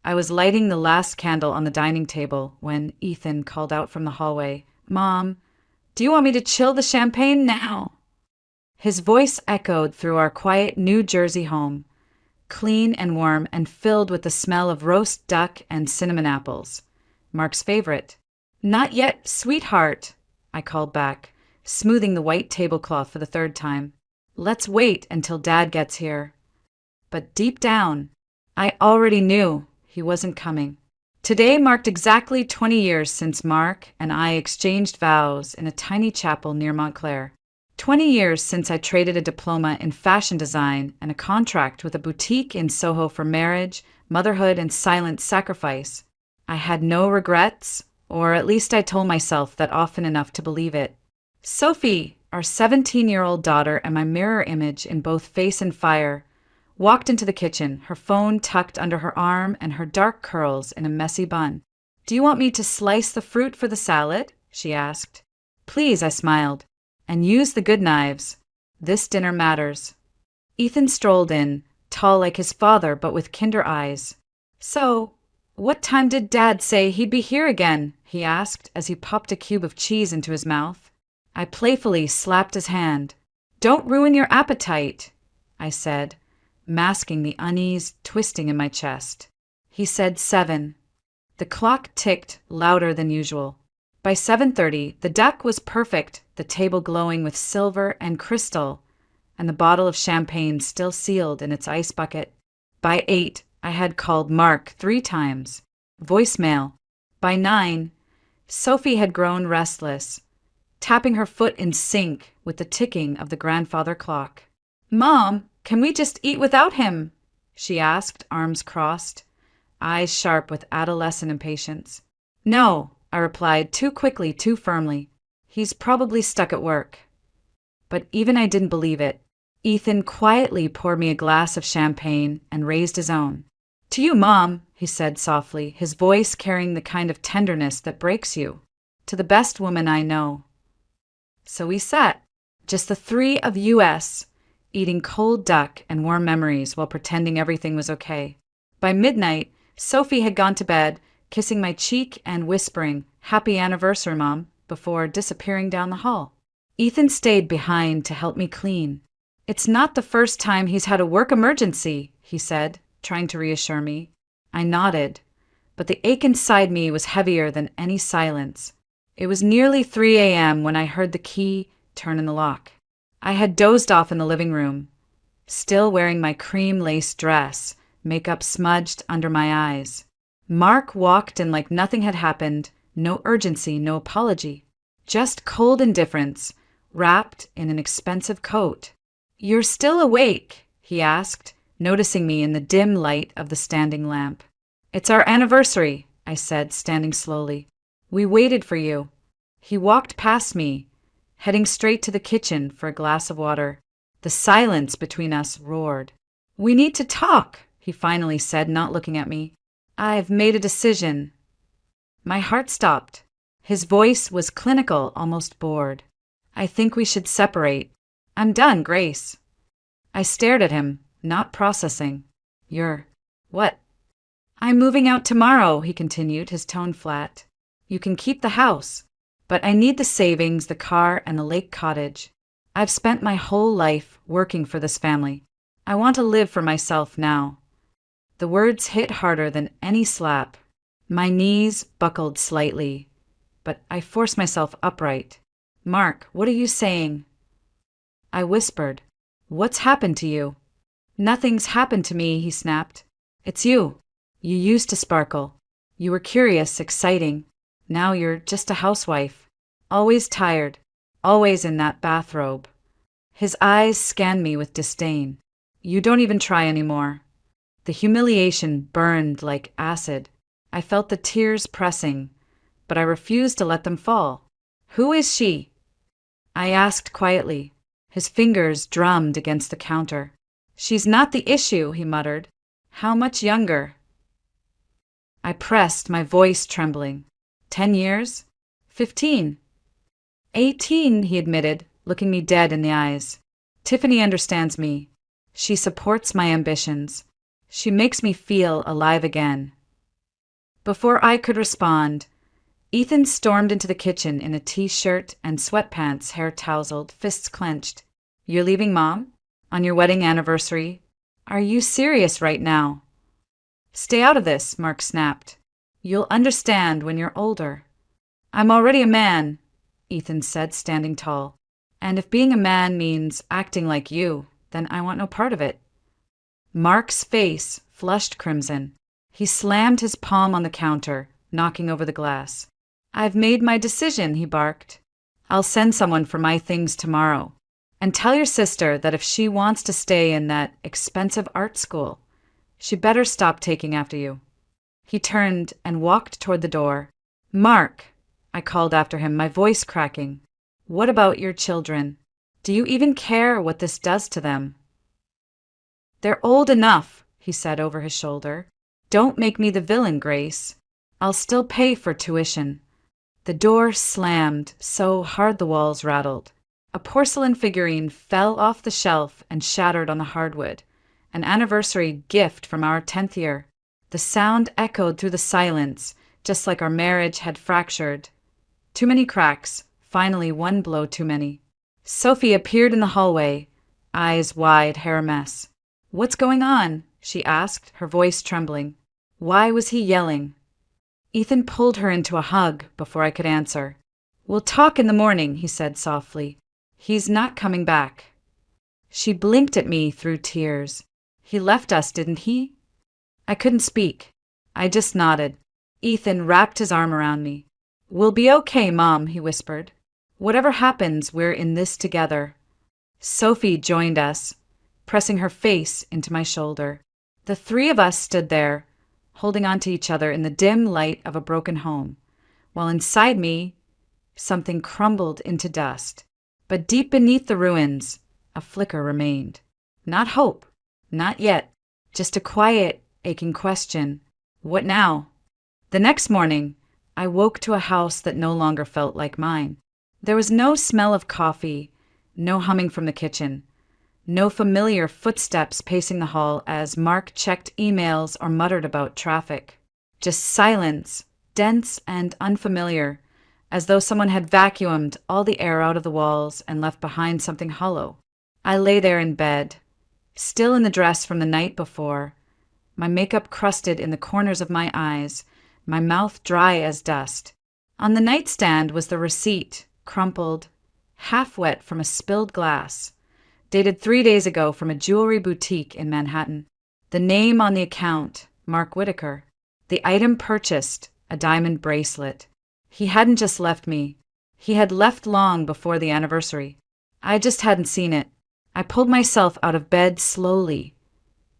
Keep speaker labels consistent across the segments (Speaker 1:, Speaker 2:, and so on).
Speaker 1: I was lighting the last candle on the dining table when Ethan called out from the hallway, "Mom, do you want me to chill the champagne now?" His voice echoed through our quiet New Jersey home, clean and warm and filled with the smell of roast duck and cinnamon apples, Mark's favorite. "Not yet, sweetheart," I called back, smoothing the white tablecloth for the third time. "Let's wait until Dad gets here." But deep down, I already knew he wasn't coming. Today marked exactly 20 years since Mark and I exchanged vows in a tiny chapel near Montclair. 20 years since I traded a diploma in fashion design and a contract with a boutique in Soho for marriage, motherhood, and silent sacrifice. I had no regrets, or at least I told myself that often enough to believe it. Sophie, our 17-year-old daughter and my mirror image in both face and fire, walked into the kitchen, her phone tucked under her arm and her dark curls in a messy bun. "Do you want me to slice the fruit for the salad?" she asked. "Please," I smiled. "And use the good knives. This dinner matters." Ethan strolled in, tall like his father but with kinder eyes. "So, what time did Dad say he'd be here again?" he asked as he popped a cube of cheese into his mouth. I playfully slapped his hand. "Don't ruin your appetite," I said, masking the unease twisting in my chest. He said 7. The clock ticked louder than usual. By 7:30, the duck was perfect, the table glowing with silver and crystal, and the bottle of champagne still sealed in its ice bucket. By 8, I had called Mark 3 times. Voicemail. By 9, Sophie had grown restless, tapping her foot in sync with the ticking of the grandfather clock. "Mom, can we just eat without him?" she asked, arms crossed, eyes sharp with adolescent impatience. "No," I replied, too quickly, too firmly. "He's probably stuck at work." But even I didn't believe it. Ethan quietly poured me a glass of champagne and raised his own. "To you, Mom," he said softly, his voice carrying the kind of tenderness that breaks you. "To the best woman I know." So we sat, just the three of us, eating cold duck and warm memories while pretending everything was okay. By midnight, Sophie had gone to bed, kissing my cheek and whispering, "Happy anniversary, Mom," before disappearing down the hall. Ethan stayed behind to help me clean. "It's not the first time he's had a work emergency," he said, trying to reassure me. I nodded, but the ache inside me was heavier than any silence. It was nearly 3 a.m. when I heard the key turn in the lock. I had dozed off in the living room, still wearing my cream lace dress, makeup smudged under my eyes. Mark walked in like nothing had happened, no urgency, no apology. Just cold indifference, wrapped in an expensive coat. "You're still awake?" he asked, noticing me in the dim light of the standing lamp. "It's our anniversary," I said, standing slowly. "We waited for you." He walked past me, heading straight to the kitchen for a glass of water. The silence between us roared. "We need to talk," he finally said, not looking at me. "I've made a decision." My heart stopped. His voice was clinical, almost bored. "I think we should separate. I'm done, Grace." I stared at him, not processing. "You're... what?" "I'm moving out tomorrow," he continued, his tone flat. "You can keep the house, but I need the savings, the car, and the lake cottage. I've spent my whole life working for this family. I want to live for myself now." The words hit harder than any slap. My knees buckled slightly, but I forced myself upright. "Mark, what are you saying?" I whispered. "What's happened to you?" "Nothing's happened to me," he snapped. "It's you. You used to sparkle. You were curious, exciting. Now you're just a housewife. Always tired. Always in that bathrobe." His eyes scanned me with disdain. "You don't even try anymore." The humiliation burned like acid. I felt the tears pressing, but I refused to let them fall. "Who is she?" I asked quietly. His fingers drummed against the counter. "She's not the issue," he muttered. "How much younger?" I pressed, my voice trembling. 10 years? 15? 18, he admitted, looking me dead in the eyes. "Tiffany understands me. She supports my ambitions. She makes me feel alive again." Before I could respond, Ethan stormed into the kitchen in a t-shirt and sweatpants, hair tousled, fists clenched. "You're leaving Mom? On your wedding anniversary? Are you serious right now?" "Stay out of this," Mark snapped. "You'll understand when you're older." "I'm already a man," Ethan said, standing tall. "And if being a man means acting like you, then I want no part of it." Mark's face flushed crimson. He slammed his palm on the counter, knocking over the glass. "I've made my decision," he barked. "I'll send someone for my things tomorrow. And tell your sister that if she wants to stay in that expensive art school, she better stop taking after you." He turned and walked toward the door. "Mark," I called after him, my voice cracking. "What about your children? Do you even care what this does to them?" "They're old enough," he said over his shoulder. "Don't make me the villain, Grace. I'll still pay for tuition." The door slammed so hard the walls rattled. A porcelain figurine fell off the shelf and shattered on the hardwood, an anniversary gift from our 10th year. The sound echoed through the silence, just like our marriage had fractured. Too many cracks, finally one blow too many. Sophie appeared in the hallway, eyes wide, hair a mess. "What's going on?" she asked, her voice trembling. Why was he yelling? Ethan pulled her into a hug before I could answer. "We'll talk in the morning," he said softly. "He's not coming back." She blinked at me through tears. "He left us, didn't he?" I couldn't speak. I just nodded. Ethan wrapped his arm around me. "We'll be okay, Mom," he whispered. "Whatever happens, we're in this together." Sophie joined us, pressing her face into my shoulder. The three of us stood there, holding on to each other in the dim light of a broken home, while inside me, something crumbled into dust. But deep beneath the ruins, a flicker remained. Not hope, not yet, just a quiet, aching question. What now? The next morning, I woke to a house that no longer felt like mine. There was no smell of coffee, no humming from the kitchen, no familiar footsteps pacing the hall as Mark checked emails or muttered about traffic. Just silence, dense and unfamiliar, as though someone had vacuumed all the air out of the walls and left behind something hollow. I lay there in bed, still in the dress from the night before, my makeup crusted in the corners of my eyes, my mouth dry as dust. On the nightstand was the receipt, crumpled, half wet from a spilled glass, dated 3 days ago from a jewelry boutique in Manhattan. The name on the account, Mark Whitaker. The item purchased, a diamond bracelet. He hadn't just left me. He had left long before the anniversary. I just hadn't seen it. I pulled myself out of bed slowly,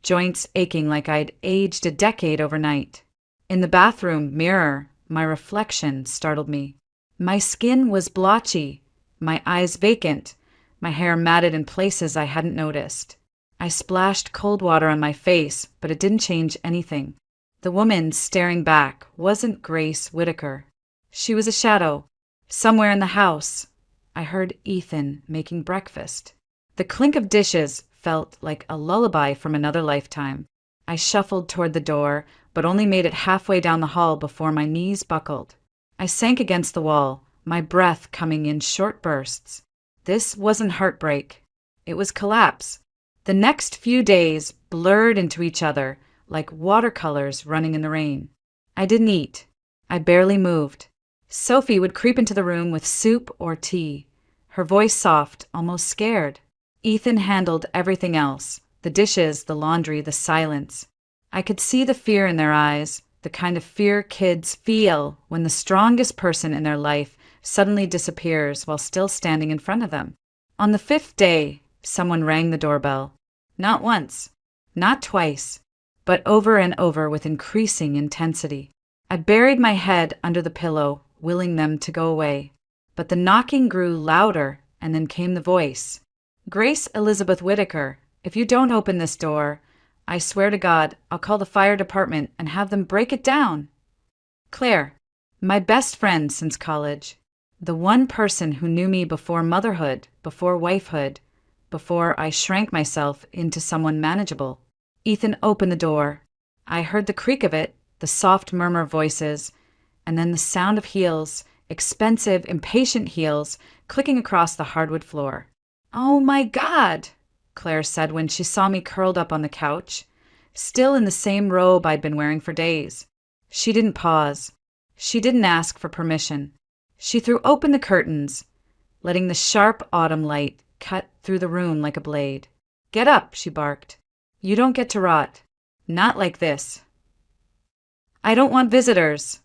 Speaker 1: joints aching like I'd aged a decade overnight. In the bathroom mirror, my reflection startled me. My skin was blotchy, my eyes vacant, my hair matted in places I hadn't noticed. I splashed cold water on my face, but it didn't change anything. The woman staring back wasn't Grace Whitaker. She was a shadow. Somewhere in the house, I heard Ethan making breakfast. The clink of dishes felt like a lullaby from another lifetime. I shuffled toward the door, but only made it halfway down the hall before my knees buckled. I sank against the wall, my breath coming in short bursts. This wasn't heartbreak. It was collapse. The next few days blurred into each other like watercolors running in the rain. I didn't eat. I barely moved. Sophie would creep into the room with soup or tea, her voice soft, almost scared. Ethan handled everything else, the dishes, the laundry, the silence. I could see the fear in their eyes, the kind of fear kids feel when the strongest person in their life suddenly disappears while still standing in front of them. On the 5th day, someone rang the doorbell. Not once, not twice, but over and over with increasing intensity. I buried my head under the pillow, willing them to go away. But the knocking grew louder, and then came the voice. "Grace Elizabeth Whitaker, if you don't open this door, I swear to God, I'll call the fire department and have them break it down." Claire, my best friend since college, the one person who knew me before motherhood, before wifehood, before I shrank myself into someone manageable. Ethan opened the door. I heard the creak of it, the soft murmur of voices, and then the sound of heels, expensive, impatient heels, clicking across the hardwood floor. "Oh my God," Claire said when she saw me curled up on the couch, still in the same robe I'd been wearing for days. She didn't pause. She didn't ask for permission. She threw open the curtains, letting the sharp autumn light cut through the room like a blade. "Get up," she barked. "You don't get to rot. Not like this." "I don't want visitors,"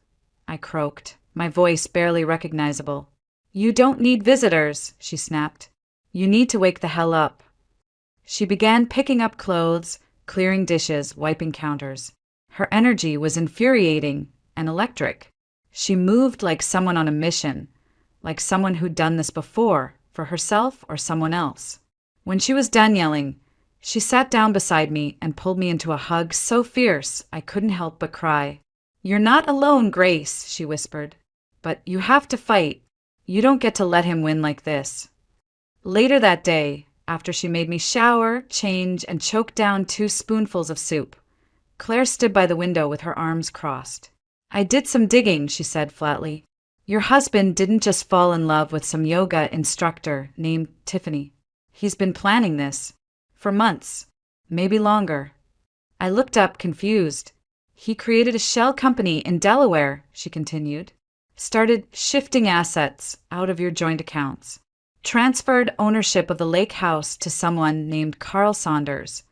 Speaker 1: I croaked, my voice barely recognizable. "You don't need visitors," she snapped. "You need to wake the hell up." She began picking up clothes, clearing dishes, wiping counters. Her energy was infuriating and electric. She moved like someone on a mission, like someone who'd done this before, for herself or someone else. When she was done yelling, she sat down beside me and pulled me into a hug so fierce I couldn't help but cry. "You're not alone, Grace," she whispered. "But you have to fight. You don't get to let him win like this." Later that day, after she made me shower, change, and choke down 2 spoonfuls of soup, Claire stood by the window with her arms crossed. "I did some digging," she said flatly. "Your husband didn't just fall in love with some yoga instructor named Tiffany. He's been planning this for months, maybe longer." I looked up, confused. "He created a shell company in Delaware," she continued. "Started shifting assets out of your joint accounts. Transferred ownership of the lake house to someone named Carl Saunders,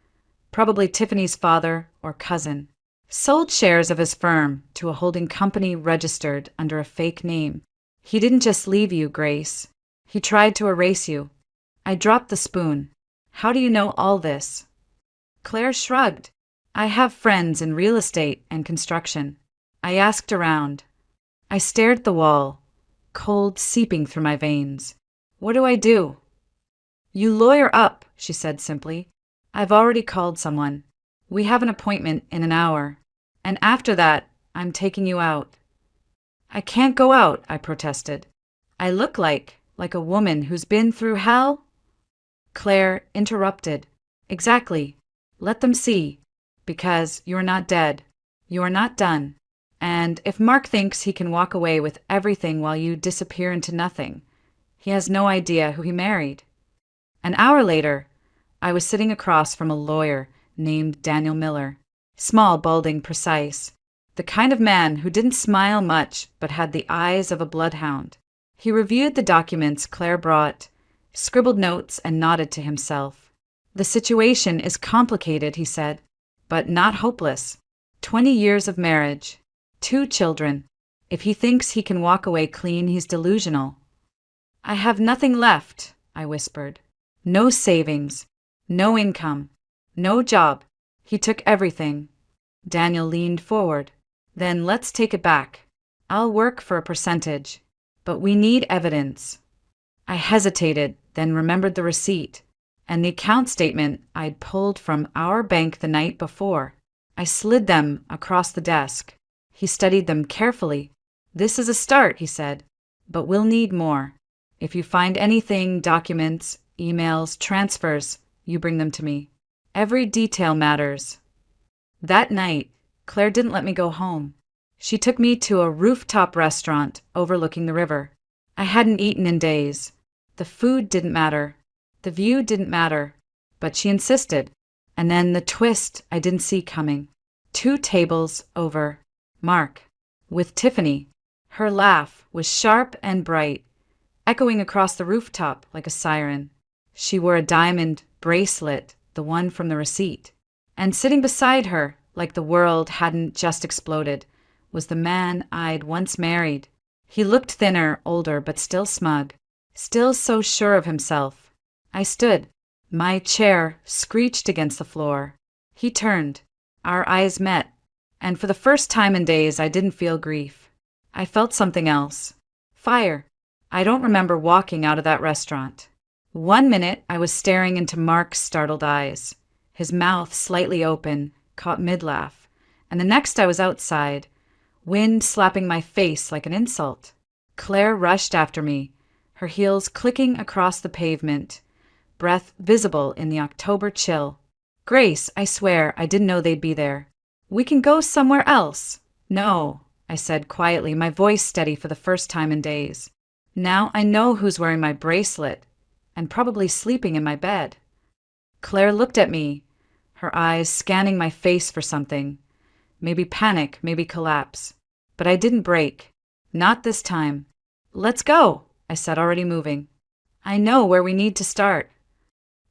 Speaker 1: probably Tiffany's father or cousin. Sold shares of his firm to a holding company registered under a fake name. He didn't just leave you, Grace. He tried to erase you." I dropped the spoon. "How do you know all this?" Claire shrugged. "I have friends in real estate and construction." I asked around. I stared at the wall, cold seeping through my veins. "What do I do?" "You lawyer up," she said simply. "I've already called someone. We have an appointment in an hour. And after that, I'm taking you out." "I can't go out," I protested. "I look like a woman who's been through hell?" Claire interrupted. "Exactly. Let them see. Because you're not dead. You're not done. And if Mark thinks he can walk away with everything while you disappear into nothing, he has no idea who he married." An hour later, I was sitting across from a lawyer named Daniel Miller. Small, balding, precise. The kind of man who didn't smile much but had the eyes of a bloodhound. He reviewed the documents Claire brought, scribbled notes, and nodded to himself. "The situation is complicated," he said, "but not hopeless. 20 years of marriage. 2 children. If he thinks he can walk away clean, he's delusional." "I have nothing left," I whispered. "No savings. No income. No job. He took everything." Daniel leaned forward. "Then let's take it back. I'll work for a percentage. But we need evidence." I hesitated, then remembered the receipt and the account statement I'd pulled from our bank the night before. I slid them across the desk. He studied them carefully. "This is a start," he said, "but we'll need more. If you find anything, documents, emails, transfers, you bring them to me. Every detail matters." That night, Claire didn't let me go home. She took me to a rooftop restaurant overlooking the river. I hadn't eaten in days. The food didn't matter. The view didn't matter. But she insisted. And then the twist I didn't see coming. 2 tables over. Mark. With Tiffany. Her laugh was sharp and bright, echoing across the rooftop like a siren. She wore a diamond bracelet, the one from the receipt. And sitting beside her, like the world hadn't just exploded, was the man I'd once married. He looked thinner, older, but still smug. Still so sure of himself. I stood. My chair screeched against the floor. He turned. Our eyes met. And for the first time in days, I didn't feel grief. I felt something else. Fire. I don't remember walking out of that restaurant. 1 minute, I was staring into Mark's startled eyes, his mouth slightly open, caught mid-laugh. And the next I was outside, wind slapping my face like an insult. Claire rushed after me, her heels clicking across the pavement, breath visible in the October chill. "Grace, I swear, I didn't know they'd be there. We can go somewhere else." No, I said quietly, my voice steady for the first time in days. Now I know who's wearing my bracelet and probably sleeping in my bed. Claire looked at me, her eyes scanning my face for something. Maybe panic, maybe collapse. But I didn't break. Not this time. Let's go, I said, already moving. I know where we need to start.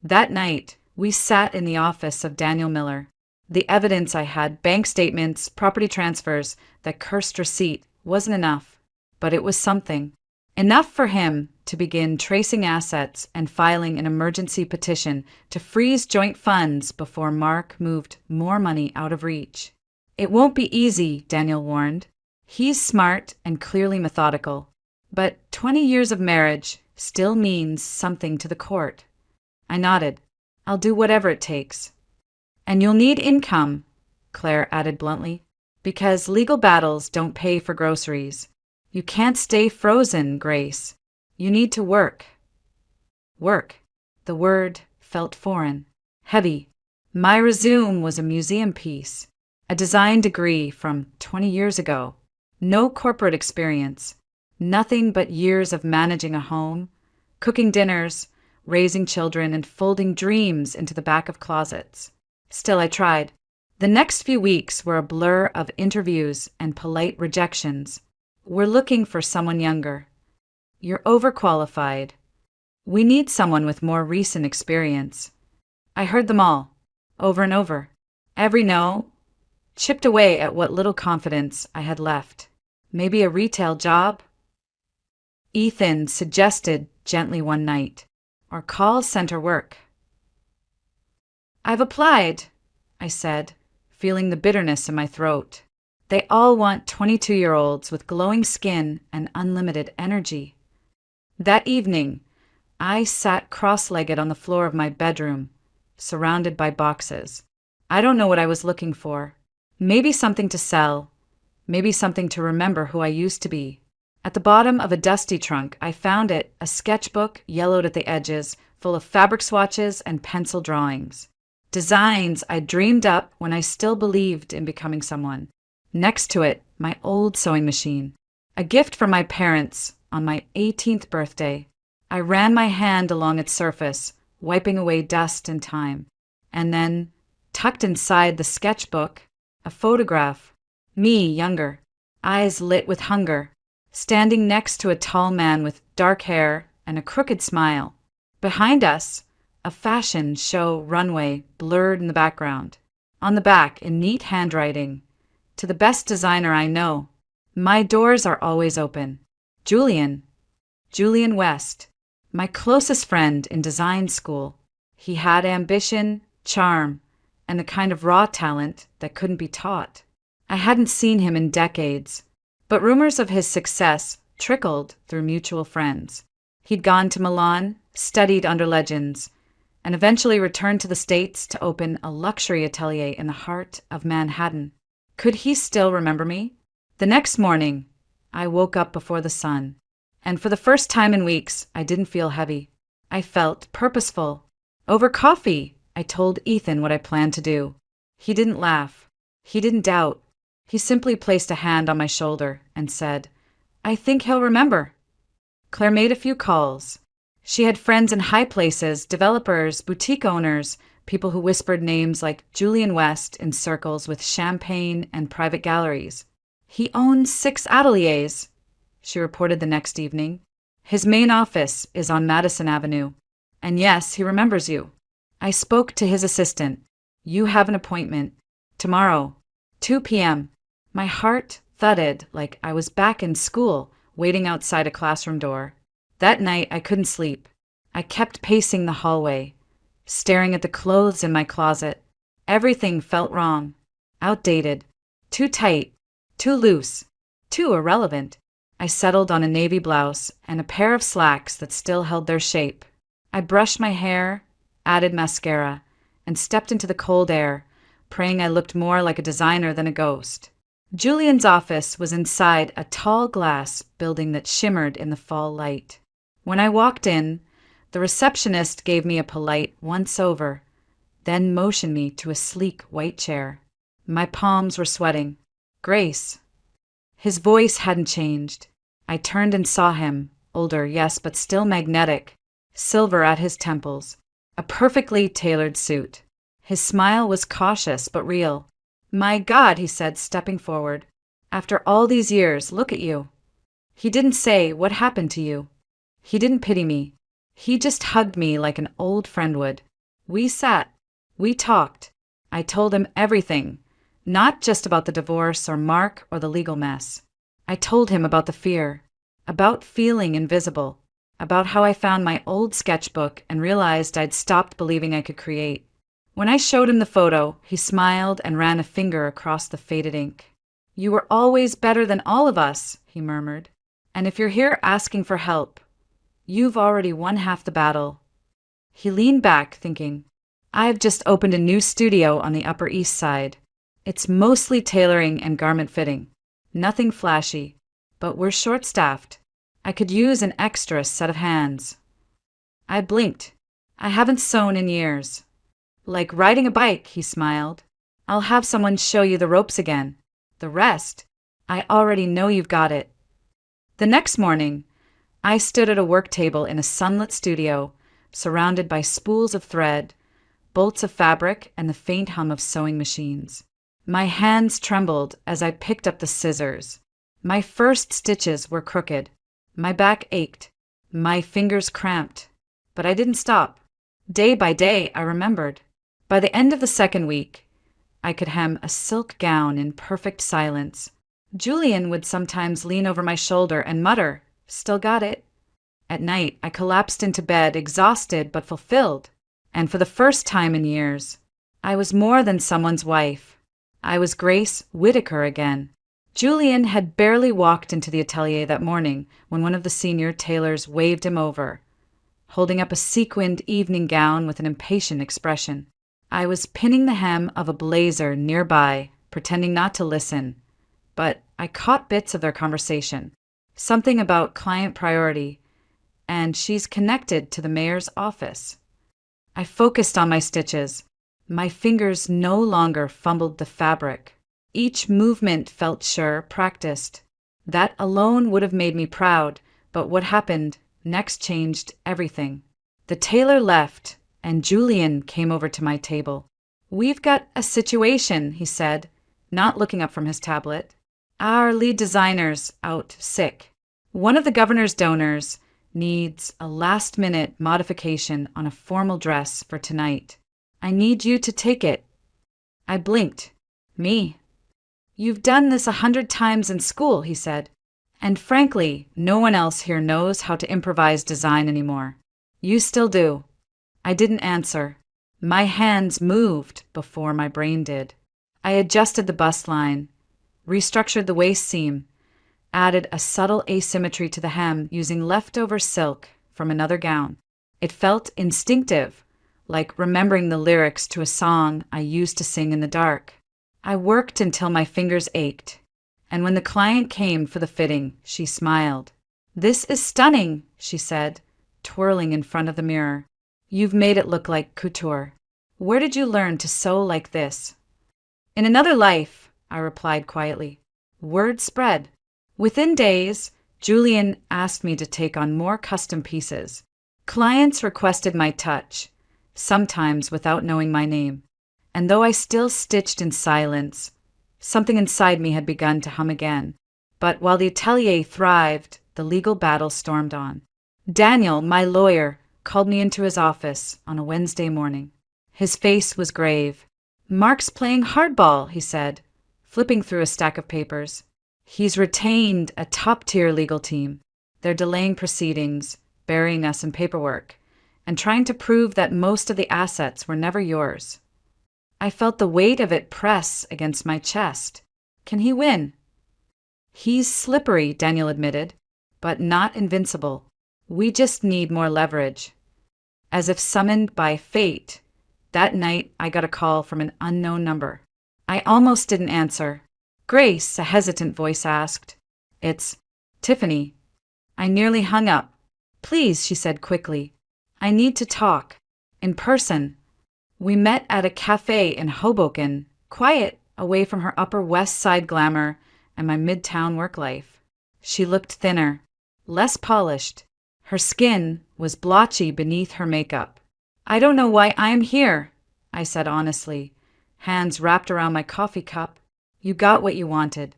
Speaker 1: That night, we sat in the office of Daniel Miller. The evidence I had, bank statements, property transfers, that cursed receipt, wasn't enough. But it was something. Enough for him to begin tracing assets and filing an emergency petition to freeze joint funds before Mark moved more money out of reach. It won't be easy, Daniel warned. He's smart and clearly methodical. But 20 years of marriage still means something to the court. I nodded. I'll do whatever it takes. And you'll need income, Claire added bluntly, because legal battles don't pay for groceries. You can't stay frozen, Grace. You need to work. Work. The word felt foreign, heavy. My resume was a museum piece, a design degree from 20 years ago. No corporate experience. Nothing but years of managing a home, cooking dinners, raising children, and folding dreams into the back of closets. Still, I tried. The next few weeks were a blur of interviews and polite rejections. We're looking for someone younger. You're overqualified. We need someone with more recent experience. I heard them all, over and over. Every no chipped away at what little confidence I had left. Maybe a retail job? Ethan suggested gently one night, or call center work. I've applied, I said, feeling the bitterness in my throat. They all want 22-year-olds with glowing skin and unlimited energy. That evening, I sat cross-legged on the floor of my bedroom, surrounded by boxes. I don't know what I was looking for. Maybe something to sell. Maybe something to remember who I used to be. At the bottom of a dusty trunk, I found it, a sketchbook yellowed at the edges, full of fabric swatches and pencil drawings. Designs I dreamed up when I still believed in becoming someone. Next to it, my old sewing machine, a gift from my parents on my 18th birthday. I ran my hand along its surface, wiping away dust and time. And then, tucked inside the sketchbook, a photograph. Me, younger, eyes lit with hunger, standing next to a tall man with dark hair and a crooked smile. Behind us, a fashion show runway blurred in the background. On the back, in neat handwriting, to the best designer I know. My doors are always open. Julian West, my closest friend in design school. He had ambition, charm, and the kind of raw talent that couldn't be taught. I hadn't seen him in decades, but rumors of his success trickled through mutual friends. He'd gone to Milan, studied under legends, and eventually returned to the States to open a luxury atelier in the heart of Manhattan. Could he still remember me? The next morning, I woke up before the sun, and for the first time in weeks, I didn't feel heavy. I felt purposeful. Over coffee, I told Ethan what I planned to do. He didn't laugh. He didn't doubt. He simply placed a hand on my shoulder and said, I think he'll remember. Claire made a few calls. She had friends in high places, developers, boutique owners, people who whispered names like Julian West in circles with champagne and private galleries. He owns 6 ateliers, she reported the next evening. His main office is on Madison Avenue. And yes, he remembers you. I spoke to his assistant. You have an appointment. Tomorrow, 2 p.m. My heart thudded like I was back in school, waiting outside a classroom door. That night, I couldn't sleep. I kept pacing the hallway, staring at the clothes in my closet. Everything felt wrong, outdated, too tight, too loose, too irrelevant. I settled on a navy blouse and a pair of slacks that still held their shape. I brushed my hair, added mascara, and stepped into the cold air, praying I looked more like a designer than a ghost. Julian's office was inside a tall glass building that shimmered in the fall light. When I walked in, the receptionist gave me a polite once-over, then motioned me to a sleek white chair. My palms were sweating. Grace, His voice hadn't changed. I turned and saw him, older, yes, but still magnetic, silver at his temples, a perfectly tailored suit. His smile was cautious but real. "My God," he said, stepping forward. "After all these years, look at you." He didn't say, "What happened to you?" He didn't pity me. He just hugged me like an old friend would. We sat. We talked. I told him everything, not just about the divorce or Mark or the legal mess. I told him about the fear, about feeling invisible, about how I found my old sketchbook and realized I'd stopped believing I could create. When I showed him the photo, he smiled and ran a finger across the faded ink. "You were always better than all of us," he murmured. "And if you're here asking for help, you've already won half the battle." He leaned back, thinking, "I've just opened a new studio on the Upper East Side. It's mostly tailoring and garment fitting. Nothing flashy, but we're short-staffed. I could use an extra set of hands." I blinked. I haven't sewn in years. "Like riding a bike," he smiled. "I'll have someone show you the ropes again. The rest, I already know you've got it." The next morning, I stood at a work table in a sunlit studio, surrounded by spools of thread, bolts of fabric, and the faint hum of sewing machines. My hands trembled as I picked up the scissors. My first stitches were crooked. My back ached. My fingers cramped. But I didn't stop. Day by day, I remembered. By the end of the second week, I could hem a silk gown in perfect silence. Julian would sometimes lean over my shoulder and mutter, "Still got it." At night, I collapsed into bed, exhausted but fulfilled. And for the first time in years, I was more than someone's wife. I was Grace Whitaker again. Julian had barely walked into the atelier that morning when one of the senior tailors waved him over, holding up a sequined evening gown with an impatient expression. I was pinning the hem of a blazer nearby, pretending not to listen, but I caught bits of their conversation. Something about client priority, and she's connected to the mayor's office. I focused on my stitches. My fingers no longer fumbled the fabric. Each movement felt sure, practiced. That alone would have made me proud, but what happened next changed everything. The tailor left, and Julian came over to my table. "We've got a situation," he said, not looking up from his tablet. "Our lead designer's out sick. One of the governor's donors needs a last-minute modification on a formal dress for tonight. I need you to take it." I blinked. "Me?" "You've done this 100 times in school," he said. "And frankly, no one else here knows how to improvise design anymore. You still do." I didn't answer. My hands moved before my brain did. I adjusted the bust line, restructured the waist seam, added a subtle asymmetry to the hem using leftover silk from another gown. It felt instinctive, like remembering the lyrics to a song I used to sing in the dark. I worked until my fingers ached, and when the client came for the fitting, she smiled. "This is stunning," she said, twirling in front of the mirror. "You've made it look like couture. Where did you learn to sew like this?" "In another life," I replied quietly. Word spread. Within days, Julian asked me to take on more custom pieces. Clients requested my touch, sometimes without knowing my name. And though I still stitched in silence, something inside me had begun to hum again. But while the atelier thrived, the legal battle stormed on. Daniel, my lawyer, called me into his office on a Wednesday morning. His face was grave. "Mark's playing hardball," he said, flipping through a stack of papers. "He's retained a top-tier legal team. They're delaying proceedings, burying us in paperwork, and trying to prove that most of the assets were never yours." I felt the weight of it press against my chest. Can he win? "He's slippery," Daniel admitted, "but not invincible. We just need more leverage." As if summoned by fate, that night I got a call from an unknown number. I almost didn't answer. "Grace," a hesitant voice asked. "It's Tiffany." I nearly hung up. "Please," she said quickly. "I need to talk. In person." We met at a cafe in Hoboken, quiet, away from her Upper West Side glamour and my midtown work life. She looked thinner, less polished. Her skin was blotchy beneath her makeup. "I don't know why I am here," I said honestly, hands wrapped around my coffee cup. "You got what you wanted."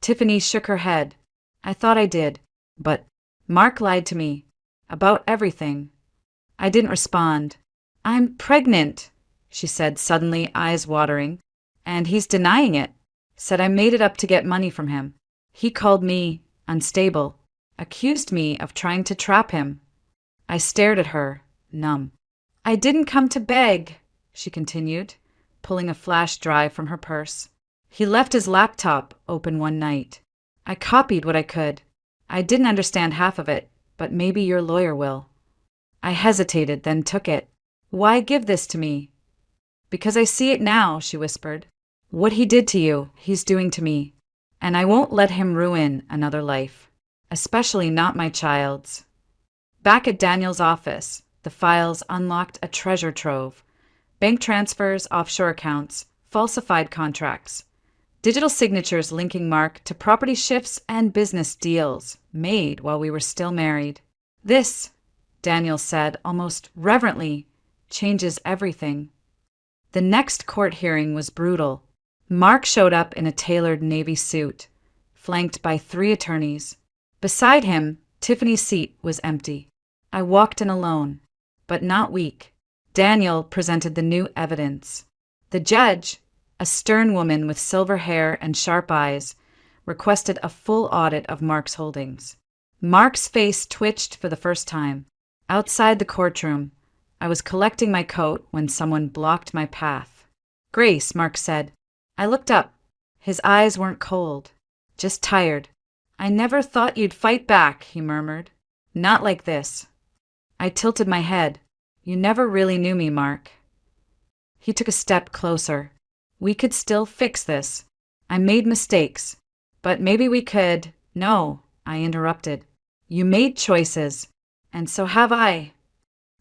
Speaker 1: Tiffany shook her head. "I thought I did, but Mark lied to me about everything." I didn't respond. "I'm pregnant," she said suddenly, eyes watering. "And he's denying it. Said I made it up to get money from him. He called me unstable, accused me of trying to trap him." I stared at her, numb. "I didn't come to beg," she continued, pulling a flash drive from her purse. "He left his laptop open one night. I copied what I could. I didn't understand half of it, but maybe your lawyer will." I hesitated, then took it. "Why give this to me?" "Because I see it now," she whispered. "What he did to you, he's doing to me. And I won't let him ruin another life, especially not my child's." Back at Daniel's office, the files unlocked a treasure trove. Bank transfers, offshore accounts, falsified contracts, digital signatures linking Mark to property shifts and business deals made while we were still married. "This," Daniel said almost reverently, "changes everything." The next court hearing was brutal. Mark showed up in a tailored navy suit, flanked by 3 attorneys. Beside him, Tiffany's seat was empty. I walked in alone, but not weak. Daniel presented the new evidence. The judge, a stern woman with silver hair and sharp eyes, requested a full audit of Mark's holdings. Mark's face twitched for the first time. Outside the courtroom, I was collecting my coat when someone blocked my path. "Grace," Mark said. I looked up. His eyes weren't cold, just tired. "I never thought you'd fight back," he murmured. "Not like this." I tilted my head. "You never really knew me, Mark." He took a step closer. "We could still fix this. I made mistakes, but maybe we could—" "No," I interrupted. "You made choices, and so have I."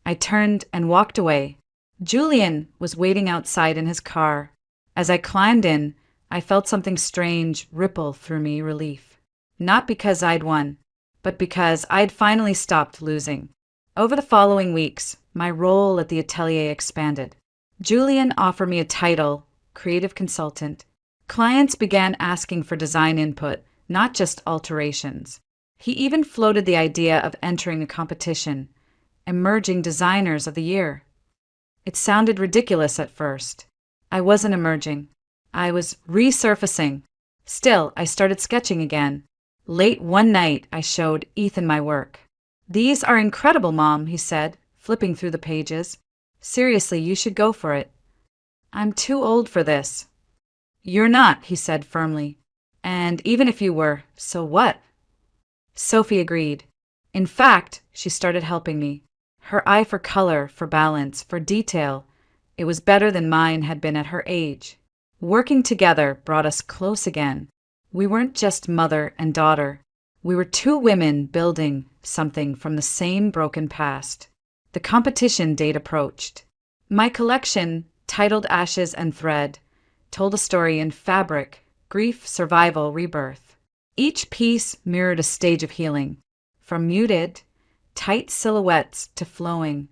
Speaker 1: I turned and walked away. Julian was waiting outside in his car. As I climbed in, I felt something strange ripple through me, relief. Not because I'd won, but because I'd finally stopped losing. Over the following weeks, my role at the atelier expanded. Julian offered me a title, creative consultant. Clients began asking for design input, not just alterations. He even floated the idea of entering a competition, Emerging Designers of the Year. It sounded ridiculous at first. I wasn't emerging. I was resurfacing. Still, I started sketching again. Late one night, I showed Ethan my work. "These are incredible, Mom," he said, flipping through the pages. "Seriously, you should go for it." "I'm too old for this." "You're not," he said firmly. "And even if you were, so what?" Sophie agreed. In fact, she started helping me. Her eye for color, for balance, for detail. It was better than mine had been at her age. Working together brought us close again. We weren't just mother and daughter. We were 2 women building something from the same broken past. The competition date approached. My collection, titled Ashes and Thread, told a story in fabric, grief, survival, rebirth. Each piece mirrored a stage of healing, from muted, tight silhouettes to flowing,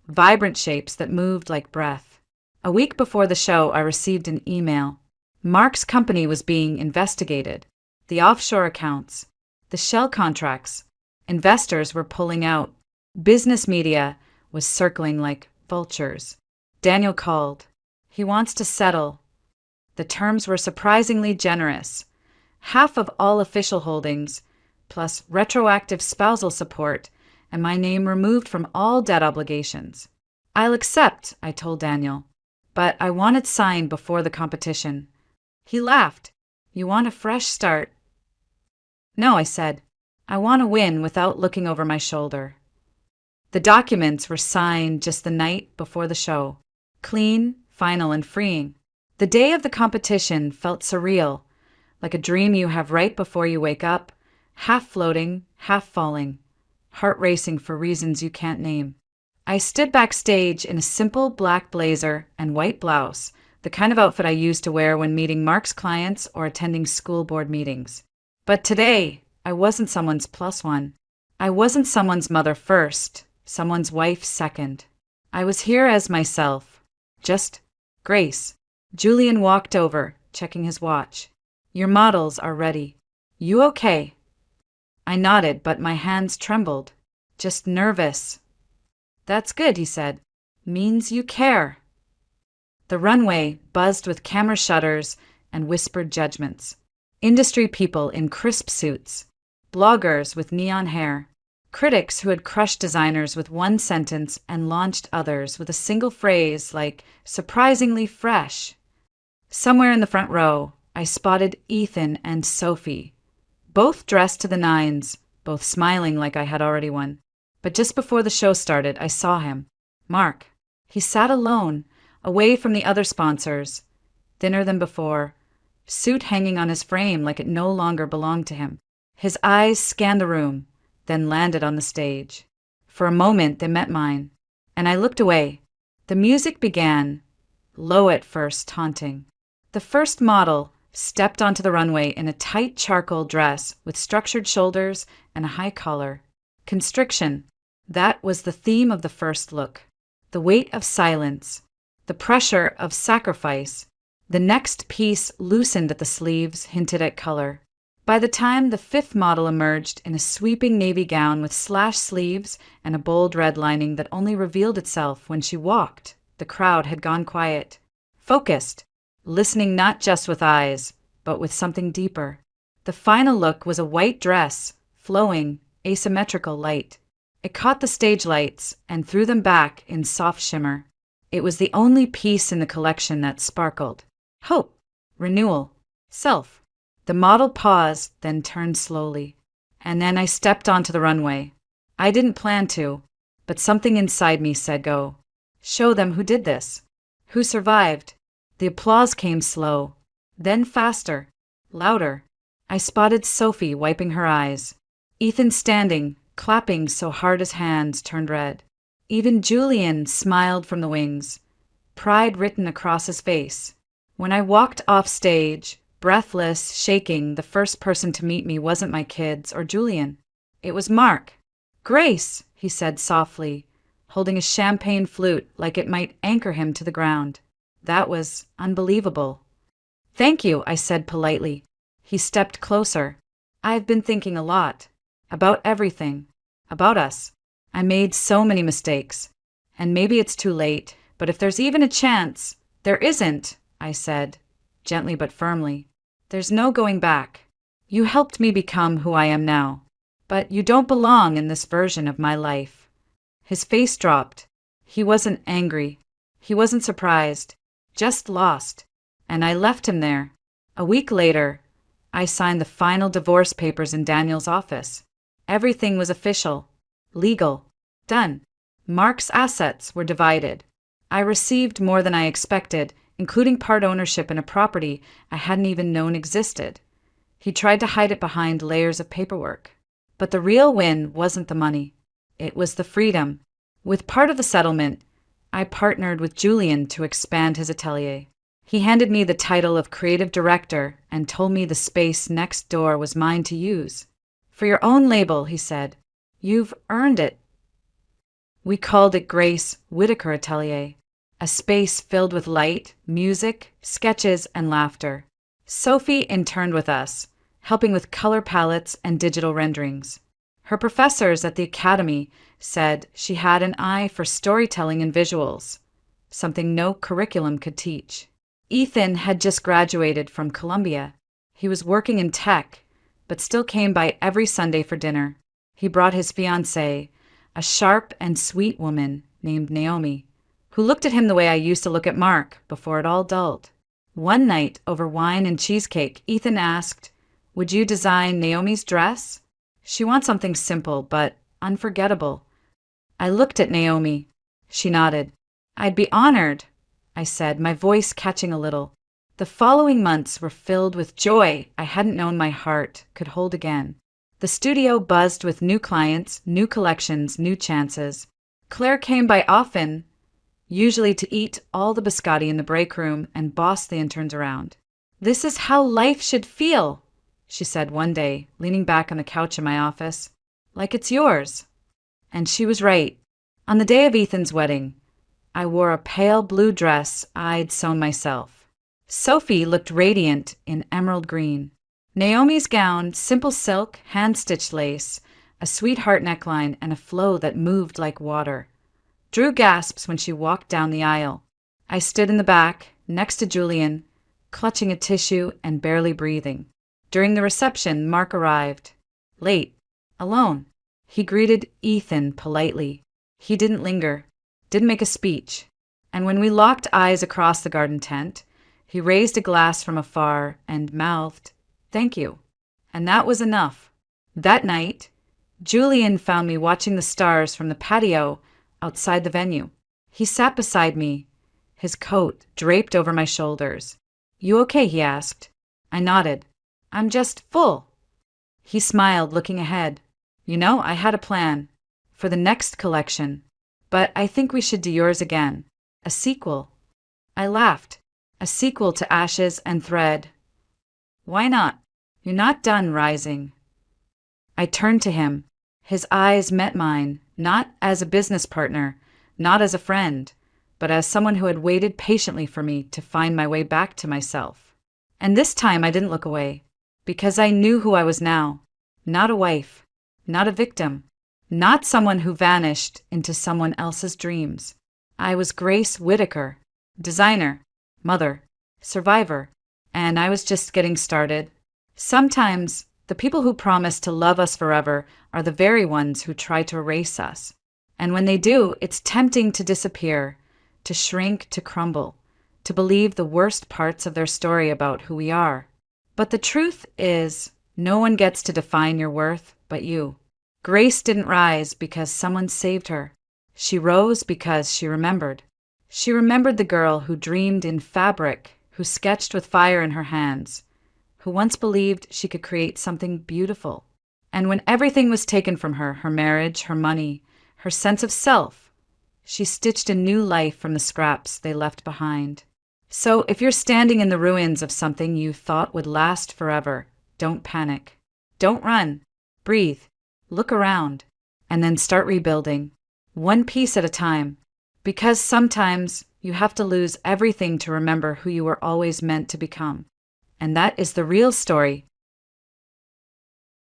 Speaker 1: vibrant shapes that moved like breath. A week before the show, I received an email. Mark's company was being investigated. The offshore accounts, the shell contracts. Investors were pulling out. Business media was circling like vultures. Daniel called. He wants to settle. The terms were surprisingly generous. Half of all official holdings, plus retroactive spousal support, and my name removed from all debt obligations. "I'll accept," I told Daniel. "But I want it signed before the competition." He laughed. "You want a fresh start?" "No," I said. "I want to win without looking over my shoulder." The documents were signed just the night before the show. Clean, final, and freeing. The day of the competition felt surreal, like a dream you have right before you wake up, half floating, half falling, heart racing for reasons you can't name. I stood backstage in a simple black blazer and white blouse, the kind of outfit I used to wear when meeting Mark's clients or attending school board meetings. But today, I wasn't someone's plus one. I wasn't someone's mother first, someone's wife second. I was here as myself. Just Grace. Julian walked over, checking his watch. Your models are ready. You okay? I nodded, but my hands trembled. Just nervous. That's good, he said. Means you care. The runway buzzed with camera shutters and whispered judgments. Industry people in crisp suits. Bloggers with neon hair. Critics who had crushed designers with one sentence and launched others with a single phrase like, surprisingly fresh. Somewhere in the front row, I spotted Ethan and Sophie. Both dressed to the nines, both smiling like I had already won. But just before the show started, I saw him. Mark. He sat alone, away from the other sponsors. Thinner than before, suit hanging on his frame like it no longer belonged to him. His eyes scanned the room, then landed on the stage. For a moment they met mine, and I looked away. The music began, low at first, taunting. The first model stepped onto the runway in a tight charcoal dress with structured shoulders and a high collar. Constriction. That was the theme of the first look. The weight of silence. The pressure of sacrifice. The next piece loosened at the sleeves, hinted at color. By the time the fifth model emerged in a sweeping navy gown with slashed sleeves and a bold red lining that only revealed itself when she walked, the crowd had gone quiet. Focused. Listening not just with eyes, but with something deeper. The final look was a white dress, flowing, asymmetrical light. It caught the stage lights and threw them back in soft shimmer. It was the only piece in the collection that sparkled. Hope, renewal, self. The model paused, then turned slowly. And then I stepped onto the runway. I didn't plan to, but something inside me said go. Show them who did this. Who survived. The applause came slow, then faster, louder. I spotted Sophie wiping her eyes. Ethan standing, clapping so hard his hands turned red. Even Julian smiled from the wings, pride written across his face. When I walked off stage, breathless, shaking, the first person to meet me wasn't my kids or Julian. It was Mark. Grace, he said softly, holding a champagne flute like it might anchor him to the ground. That was unbelievable. Thank you, I said politely. He stepped closer. I've been thinking a lot. About everything. About us. I made so many mistakes. And maybe it's too late, but if there's even a chance— There isn't, I said, gently but firmly. There's no going back. You helped me become who I am now. But you don't belong in this version of my life. His face dropped. He wasn't angry. He wasn't surprised. Just lost. And I left him there. A week later, I signed the final divorce papers in Daniel's office. Everything was official, legal, done. Mark's assets were divided. I received more than I expected, including part ownership in a property I hadn't even known existed. He tried to hide it behind layers of paperwork. But the real win wasn't the money. It was the freedom. With part of the settlement, I partnered with Julian to expand his atelier. He handed me the title of creative director and told me the space next door was mine to use. For your own label, he said. You've earned it. We called it Grace Whitaker Atelier, a space filled with light, music, sketches, and laughter. Sophie interned with us, helping with color palettes and digital renderings. Her professors at the academy said she had an eye for storytelling and visuals, something no curriculum could teach. Ethan had just graduated from Columbia. He was working in tech, but still came by every Sunday for dinner. He brought his fiancée, a sharp and sweet woman named Naomi, who looked at him the way I used to look at Mark before it all dulled. One night, over wine and cheesecake, Ethan asked, "Would you design Naomi's dress? She wants something simple but unforgettable." I looked at Naomi. She nodded. "I'd be honored," I said, my voice catching a little. The following months were filled with joy I hadn't known my heart could hold again. The studio buzzed with new clients, new collections, new chances. Claire came by often, usually to eat all the biscotti in the break room and boss the interns around. "This is how life should feel," she said one day, leaning back on the couch in my office. "Like it's yours." And she was right. On the day of Ethan's wedding, I wore a pale blue dress I'd sewn myself. Sophie looked radiant in emerald green. Naomi's gown, simple silk, hand-stitched lace, a sweetheart neckline, and a flow that moved like water. Drew gasps when she walked down the aisle. I stood in the back, next to Julian, clutching a tissue and barely breathing. During the reception, Mark arrived. Late. Alone. He greeted Ethan politely. He didn't linger, didn't make a speech. And when we locked eyes across the garden tent, he raised a glass from afar and mouthed, "Thank you." And that was enough. That night, Julian found me watching the stars from the patio outside the venue. He sat beside me, his coat draped over my shoulders. "You okay?" he asked. I nodded. "I'm just full." He smiled, looking ahead. I had a plan for the next collection, but I think we should do yours again. A sequel." I laughed. "A sequel to Ashes and Thread." "Why not? You're not done rising." I turned to him. His eyes met mine, not as a business partner, not as a friend, but as someone who had waited patiently for me to find my way back to myself. And this time I didn't look away, because I knew who I was now. Not a wife, not a victim, not someone who vanished into someone else's dreams. I was Grace Whitaker, designer, mother, survivor, and I was just getting started. Sometimes the people who promise to love us forever are the very ones who try to erase us. And when they do, it's tempting to disappear, to shrink, to crumble, to believe the worst parts of their story about who we are. But the truth is, no one gets to define your worth but you. Grace didn't rise because someone saved her. She rose because she remembered. She remembered the girl who dreamed in fabric, who sketched with fire in her hands, who once believed she could create something beautiful. And when everything was taken from her, her marriage, her money, her sense of self, she stitched a new life from the scraps they left behind. So if you're standing in the ruins of something you thought would last forever, don't panic. Don't run. Breathe. Look around. And then start rebuilding. One piece at a time. Because sometimes you have to lose everything to remember who you were always meant to become. And that is the real story